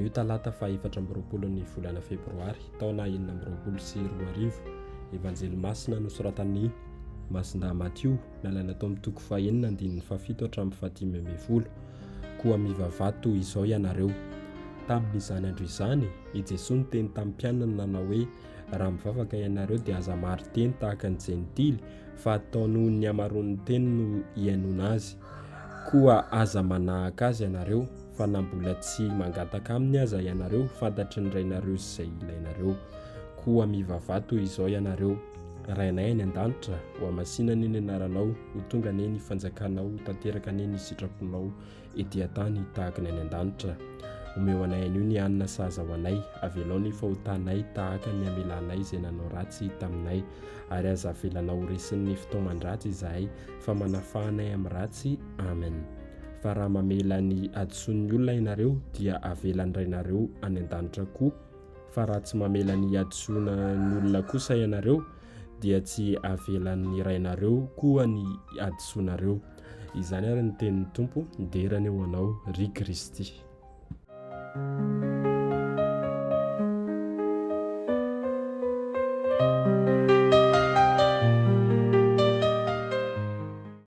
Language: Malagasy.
Anio talata fa 4 ny volana Febroary taona 2024. Evanjely Masina nosoratan'i Matio nalaina tao amin'ny toko 4:7 hatramin'ny 10:10. Koa mivavaha toy izao ianareo. Tamin'izany andro izany, i Jesoa niteny tamin'ny mpianany nanao hoe: raha mivavaka ianareo dia aza maro teny tahaka ny jentily, fa atao noho ny hamaroan'ny teny no iainona azy. Koa aza manahaka azy ianareo, fa na mbola tsy mangataka aminy aza ianareo, fantatry ny rainareo izay ilainareo. Koa mivavaha toy izao ianareo. Rainay any an-danitra, ho masina ny anaranao, ho tonga ny fanjakanao, tanteraka ny sitra-ponao ety an-tany tahaka ny any an-danitra. Omeo anay anio ny hanina sahaza ho anay, havelan'ny fahotanay tahaka ny havelanay izay nanao ratsy taminay, ary aza havelanao resin'ny fitaoman-dratsy izahay, fa manafahanay amin'ny ratsy. Amen. Fa raha mamela ny hadisoan'ny olona ianareo dia havelan'ny rainareo any an-danitra koa, fa raha tsy mamela ny hadisoan'ny olona kosa ianareo dia tsy havelan'ny rainareo koa ny hadisoanareo. Izany ary ny tenin'ny Tompo, nderany ho anao ry Kristy.